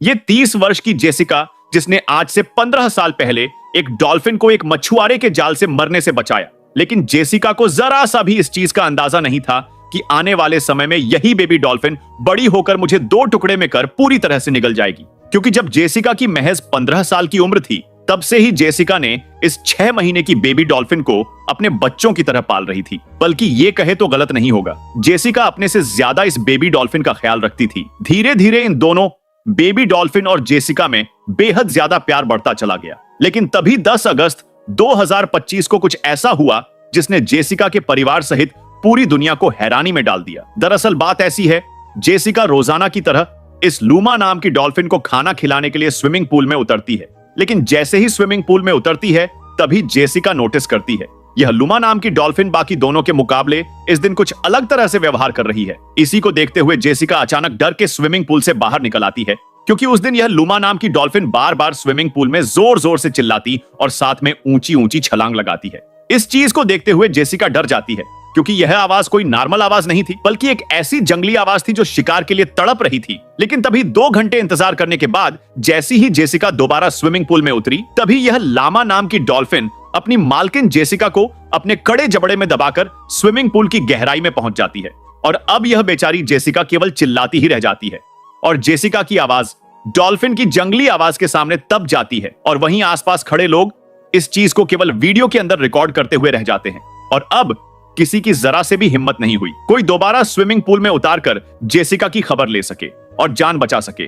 ये 30 वर्ष की जेसिका, जिसने आज से 15 साल पहले एक डॉल्फिन को एक मछुआरे के जाल से मरने से बचाया। लेकिन जेसिका को जरा सा भी इस चीज का अंदाजा नहीं था कि आने वाले समय में यही बेबी डॉल्फिन बड़ी होकर मुझे 2 टुकड़े में कर पूरी तरह से निगल जाएगी। क्योंकि जब जेसिका की महज 15 साल की उम्र थी, तब से ही जेसिका ने इस 6 महीने की बेबी डॉल्फिन को अपने बच्चों की तरह पाल रही थी। बल्कि ये कहे तो गलत नहीं होगा, जेसिका अपने से ज्यादा इस बेबी डॉल्फिन का ख्याल रखती थी। धीरे धीरे इन दोनों बेबी डॉल्फिन और जेसिका में बेहद ज्यादा प्यार बढ़ता चला गया। लेकिन तभी 10 अगस्त 2025 को कुछ ऐसा हुआ जिसने जेसिका के परिवार सहित पूरी दुनिया को हैरानी में डाल दिया। दरअसल बात ऐसी है, जेसिका रोजाना की तरह इस लूमा नाम की डॉल्फिन को खाना खिलाने के लिए स्विमिंग पूल में उतरती है। लेकिन जैसे ही स्विमिंग पूल में उतरती है, तभी जेसिका नोटिस करती है यह लूमा नाम की डॉल्फिन बाकी दोनों के मुकाबले इस दिन कुछ अलग तरह से व्यवहार कर रही है। इसी को देखते हुए जेसिका अचानक डर के स्विमिंग पूल से बाहर निकल आती है, क्योंकि उस दिन यह लूमा नाम की डॉल्फिन बार बार स्विमिंग पूल में जोर जोर से चिल्लाती और साथ में ऊंची ऊंची छलांग लगाती है। इस चीज को देखते हुए जेसिका डर जाती है, क्योंकि यह आवाज कोई नॉर्मल आवाज नहीं थी, बल्कि एक ऐसी जंगली आवाज थी जो शिकार के लिए तड़प रही थी। लेकिन तभी 2 घंटे इंतजार करने के बाद जैसी ही जेसिका दोबारा स्विमिंग पूल में उतरी, तभी यह लामा नाम की डॉल्फिन अपनी मालकिन जेसिका को अपने कड़े जबड़े में दबाकर स्विमिंग पूल की गहराई में पहुंच जाती है। और अब यह बेचारी जेसिका केवल चिल्लाती ही रह जाती है, और जेसिका की आवाज डॉल्फिन की जंगली आवाज के सामने तब जाती है। और वहीं आसपास खड़े लोग इस चीज को केवल वीडियो के अंदर रिकॉर्ड करते हुए रह जाते हैं। और अब किसी की जरा से भी हिम्मत नहीं हुई कोई दोबारा स्विमिंग पूल में उतारकर जेसिका की खबर ले सके और जान बचा सके।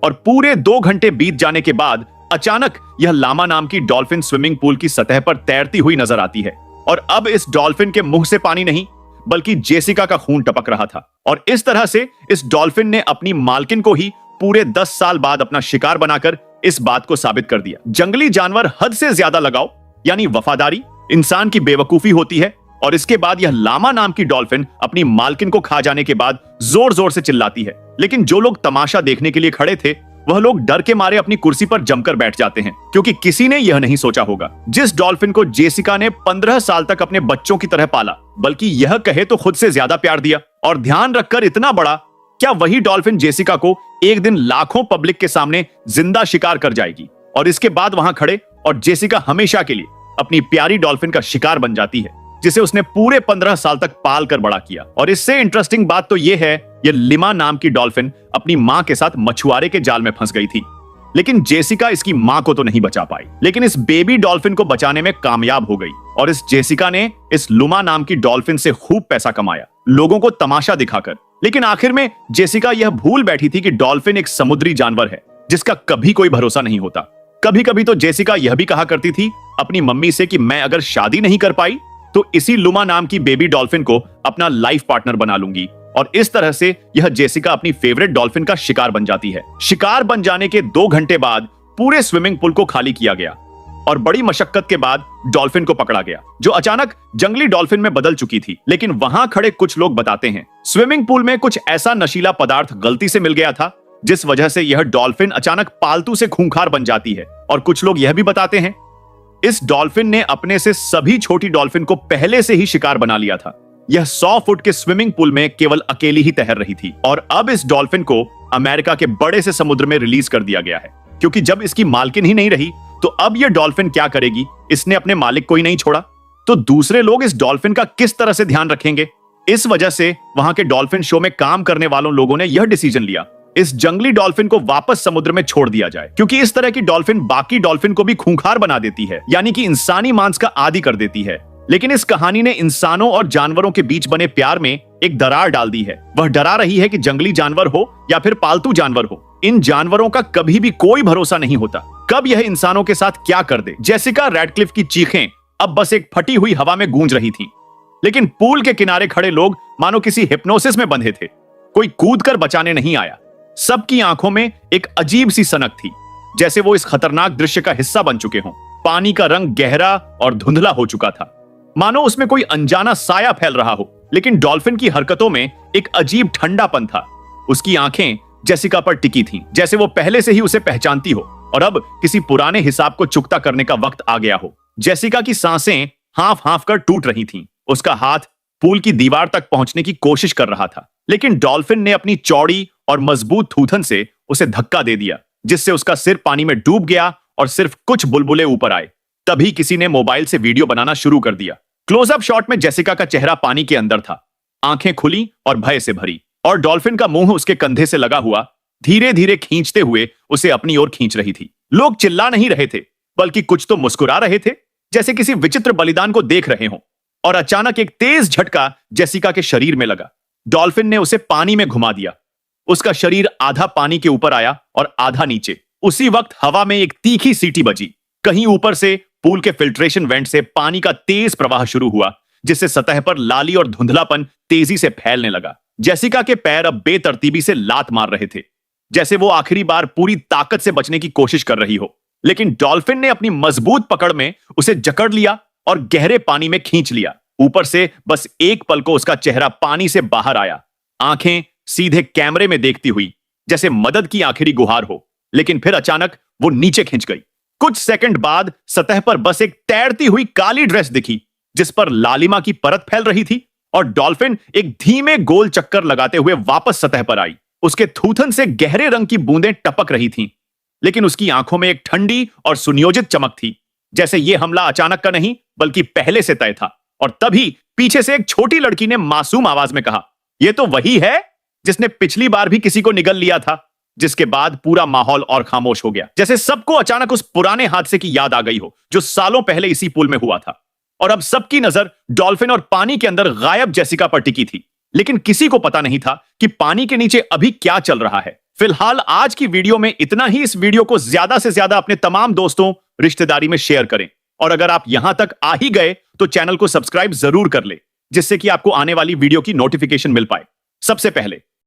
और पूरे 2 घंटे बीत जाने के बाद अचानक यह लामा नाम की डॉल्फिन स्विमिंग पूल की सतह पर तैरती हुई नजर आती है। और अब इस डॉल्फिन के मुंह से पानी नहीं, बल्कि जेसिका का खून टपक रहा था। और इस तरह से इस डॉल्फिन ने अपनी मालकिन को ही पूरे 10 साल बाद अपना शिकार बनाकर इस बात को साबित कर दिया। जंगली जानवर हद से ज्यादा लगाव यानी वफादारी इंसान की बेवकूफी होती है। और इसके बाद यह लामा नाम की डॉल्फिन अपनी मालकिन को खा जाने के बाद जोर जोर से चिल्लाती है। लेकिन जो लोग तमाशा देखने के लिए खड़े थे, वह लोग डर के मारे अपनी कुर्सी पर जमकर बैठ जाते हैं, क्योंकि किसी ने यह नहीं सोचा होगा जिस डॉल्फिन को जेसिका ने 15 साल तक अपने बच्चों की तरह पाला, बल्कि यह कहे तो खुद से ज्यादा प्यार दिया और ध्यान रखकर इतना बड़ा, क्या वही डॉल्फिन जेसिका को एक दिन लाखों पब्लिक के सामने जिंदा शिकार कर जाएगी। और इसके बाद वहां खड़े और जेसिका हमेशा के लिए अपनी प्यारी डॉल्फिन का शिकार बन जाती है, जिसे उसने पूरे 15 साल तक पाल कर बड़ा किया। और इससे इंटरेस्टिंग बात तो यह है, यह लिमा नाम की डॉल्फिन अपनी मां के साथ मछुआरे के जाल में फंस गई थी। लेकिन जेसिका इसकी मां को तो नहीं बचा पाई, लेकिन इस बेबी डॉल्फिन को बचाने में कामयाब हो गई। और इस जेसिका ने इस लुमा नाम की डॉल्फिन से खूब पैसा कमाया, लोगों को तमाशा दिखाकर। लेकिन आखिर में जेसिका यह भूल बैठी थी कि डॉल्फिन एक समुद्री जानवर है जिसका कभी कोई भरोसा नहीं होता। कभी कभी तो जेसिका यह भी कहा करती थी अपनी मम्मी से कि मैं अगर शादी नहीं कर पाई तो इसी लुमा नाम की बेबी डॉल्फिन को अपना लाइफ पार्टनर बना लूंगी। और इस तरह से यह जेसिका अपनी फेवरेट डॉल्फिन का शिकार बन जाती है। शिकार बन जाने के 2 घंटे बाद पूरे स्विमिंग पूल को खाली किया गया और बड़ी मशक्कत के बाद डॉल्फिन को पकड़ा गया, जो अचानक जंगली डॉल्फिन में बदल चुकी थी। लेकिन वहां खड़े कुछ लोग बताते हैं स्विमिंग पूल में कुछ ऐसा नशीला पदार्थ गलती से मिल गया था, जिस वजह से यह डॉल्फिन अचानक पालतू से खूंखार बन जाती है। और कुछ लोग यह भी बताते हैं इस डॉल्फिन ने अपने से सभी छोटी डॉल्फिन को पहले से ही शिकार बना लिया था। यह 100 फुट के स्विमिंग पूल में केवल अकेली ही तैर रही थी। और अब इस डॉल्फिन को अमेरिका के बड़े से समुद्र में रिलीज कर दिया गया है, क्योंकि जब इसकी मालकिन ही नहीं रही तो अब यह डॉल्फिन क्या करेगी। इसने अपने मालिक को ही नहीं छोड़ा, तो दूसरे लोग इस डॉल्फिन का किस तरह से ध्यान रखेंगे। इस वजह से वहां के डॉल्फिन शो में काम करने वालों लोगों ने यह डिसीजन लिया इस जंगली डॉल्फिन को वापस समुद्र में छोड़ दिया जाए, क्योंकि इस तरह की डॉल्फिन बाकी डॉल्फिन को भी खूंखार बना देती है, यानी कि इंसानी मांस का आदी कर देती है। लेकिन इस कहानी ने इंसानों और जानवरों के बीच बने प्यार में एक दरार डाल दी है। वह डरा रही है कि जंगली जानवर हो या फिर पालतू जानवर हो, इन जानवरों का कभी भी कोई भरोसा नहीं होता, कब यह इंसानों के साथ क्या कर दे। जेसिका रैडक्लिफ की चीखें अब बस एक फटी हुई हवा में गूंज रही थीं, लेकिन पूल के किनारे खड़े लोग मानो किसी हिप्नोसिस में बंधे थे। कोई कूदकर बचाने नहीं आया। सबकी आंखों में एक अजीब सी सनक थी, जैसे वो इस खतरनाक दृश्य का हिस्सा बन चुके हों। पानी का रंग गहरा और धुंधला हो चुका था, मानो उसमें कोई अनजाना साया फैल रहा हो। लेकिन डॉल्फिन की हरकतों में एक अजीब ठंडापन था। उसकी आंखें जेसिका पर टिकी थीं, जैसे वो पहले से ही उसे पहचानती हो और अब किसी पुराने हिसाब को चुकता करने का वक्त आ गया हो। जेसिका की सांसें हाफ हाफ कर टूट रही थीं। उसका हाथ पूल की दीवार तक पहुंचने की कोशिश कर रहा था, लेकिन डॉल्फिन ने अपनी चौड़ी और मजबूत थूथन से उसे धक्का दे दिया, जिससे उसका सिर पानी में डूब गया और सिर्फ कुछ बुलबुले ऊपर आए। तभी किसी ने मोबाइल से वीडियो बनाना शुरू कर दिया। क्लोजअप शॉट में जेसिका का चेहरा पानी के अंदर था, आंखें खुली और भय से भरी, और डॉल्फिन का मुंह उसके कंधे से लगा हुआ धीरे धीरे खींचते हुए उसे अपनी ओर खींच रही थी। लोग चिल्ला नहीं रहे थे, बल्कि कुछ तो मुस्कुरा रहे थे, जैसे किसी विचित्र बलिदान को देख रहे हों। और अचानक एक तेज झटका जेसिका के शरीर में लगा। डॉल्फिन ने उसे पानी में घुमा दिया। उसका शरीर आधा पानी के ऊपर आया और आधा नीचे। उसी वक्त हवा में एक तीखी सीटी बजी। कहीं ऊपर से पूल के फिल्ट्रेशन वेंट से पानी का तेज प्रवाह शुरू हुआ, जिससे सतह पर लाली और धुंधलापन तेजी से फैलने लगा। जेसिका के पैर अब बेतरतीबी से लात मार रहे थे, जैसे वो आखिरी बार पूरी ताकत से बचने की कोशिश कर रही हो। लेकिन डॉल्फिन ने अपनी मजबूत पकड़ में उसे जकड़ लिया और गहरे पानी में खींच लिया। ऊपर से बस एक पल को उसका चेहरा पानी से बाहर आया, आंखें सीधे कैमरे में देखती हुई, जैसे मदद की आखिरी गुहार हो। लेकिन फिर अचानक वो नीचे खिंच गई। कुछ सेकंड बाद सतह पर बस एक तैरती हुई काली ड्रेस दिखी, जिस पर लालिमा की परत फैल रही थी, और डॉल्फिन एक धीमे गोल चक्कर लगाते हुए वापस सतह पर आई। उसके थूथन से गहरे रंग की बूंदें टपक रही थीं, लेकिन उसकी आंखों में एक ठंडी और सुनियोजित चमक थी, जैसे यह हमला अचानक का नहीं बल्कि पहले से तय था। और तभी पीछे से एक छोटी लड़की ने मासूम आवाज में कहा, यह तो वही है जिसने पिछली बार भी किसी को निगल लिया था। जिसके बाद पूरा माहौल और खामोश हो गया, जैसे सबको अचानक उस पुराने हादसे की याद आ गई हो जो सालों पहले इसी पुल में हुआ था। और अब सबकी नजर डॉल्फिन और पानी के अंदर गायब जेसिका पर टिकी थी। लेकिन किसी को पता नहीं था कि पानी के नीचे अभी क्या चल रहा है। फिलहाल आज की वीडियो में इतना ही। इस वीडियो को ज्यादा से ज्यादा अपने तमाम दोस्तों, रिश्तेदारी में शेयर करें। और अगर आप यहां तक आ ही गए तो चैनल को सब्सक्राइब जरूर कर ले, जिससे कि आपको आने वाली वीडियो की नोटिफिकेशन मिल पाए सबसे पहले।